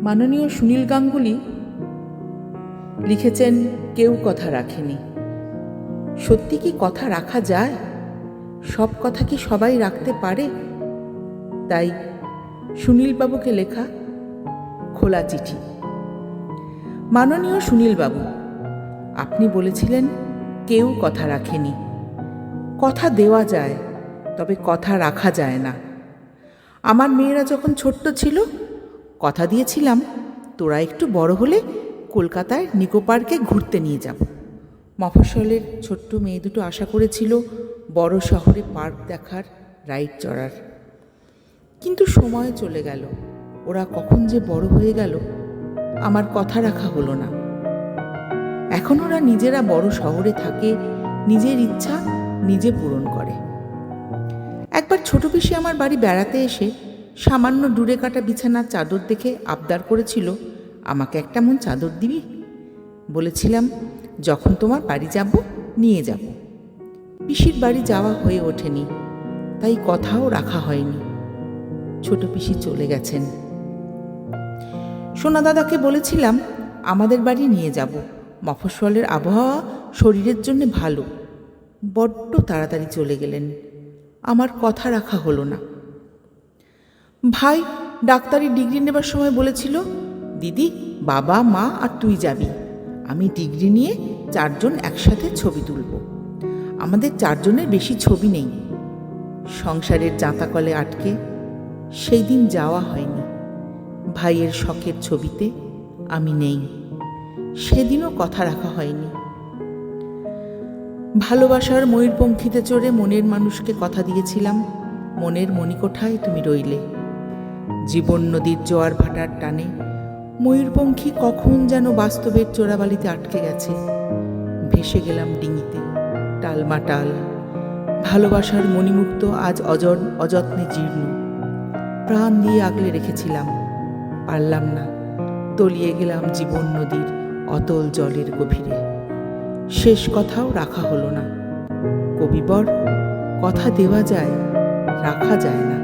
মাননীয় সুনীল গাঙ্গুলি লিখেছেন, কেউ কথা রাখেনি। সত্যি কি কথা রাখা যায়? সব কথা কি সবাই রাখতে পারে? তাই সুনীলবাবুকে লেখা খোলা চিঠি। মাননীয় সুনীলবাবু, আপনি বলেছিলেন কেউ কথা রাখেনি। কথা দেওয়া যায়, তবে কথা রাখা যায় না। আমার মেয়েরা যখন ছোট্ট ছিল, কথা দিয়েছিলাম তোরা একটু বড় হলে কলকাতায় নিকো পার্কে ঘুরতে নিয়ে যাব। মফস্বলের ছোট্ট মেয়ে দুটো আশা করেছিল বড় শহরে পার্ক দেখার, রাইড চড়ার। কিন্তু সময় চলে গেল, ওরা কখন যে বড় হয়ে গেল, আমার কথা রাখা হলো না। এখন ওরা নিজেরা বড় শহরে থাকে, নিজের ইচ্ছা নিজে পূরণ করে। একবার ছোট পিসি আমার বাড়ি বেড়াতে এসে সামান্য ডুরে কাটা বিছানার চাদর দেখে আবদার করেছিল, আমাকে একটা মন চাদর দিবি? বলেছিলাম, যখন তোমার বাড়ি যাব নিয়ে যাব। পিসির বাড়ি যাওয়া হয়ে ওঠেনি, তাই কথাও রাখা হয়নি। ছোট পিসি চলে গেছেন। সোনা দাদাকে বলেছিলাম আমাদের বাড়ি নিয়ে যাব, মফস্বলের আবহাওয়া শরীরের জন্য ভালো। বড্ড তাড়াতাড়ি চলে গেলেন, আমার কথা রাখা হলো না। ভাই ডাক্তারি ডিগ্রি নেবার সময় বলেছিল, দিদি বাবা মা আর তুই যাবি, আমি ডিগ্রি নিয়ে 4 জন একসাথে ছবি তুলব। আমাদের 4 জনের বেশি ছবি নেই। সংসারের জাঁতাকলে আটকে সেই দিন যাওয়া হয়নি। ভাইয়ের শখের ছবিতে আমি নেই, সেদিনও কথা রাখা হয়নি। ভালোবাসার ময়ূরপঙ্খীতে চড়ে মনের মানুষকে কথা দিয়েছিলাম, মনের মণিকোঠায় তুমি রইলে। জীবন নদীর জোয়ার ভাটার টানে ময়ূরপঙ্খী কখন যেন বাস্তবের চোরাবালিতে আটকে গেছে। ভেসে গেলাম ডিঙিতে টালমাটাল। ভালোবাসার মণিমুক্ত আজ অযত্নে জীর্ণ। প্রাণ দিয়ে আগলে রেখেছিলাম, পারলাম না। তলিয়ে গেলাম জীবন নদীর অতল জলের গভীরে। শেষ কথাও রাখা হলো না। কবিবর, কথা দেওয়া যায়, রাখা যায় না।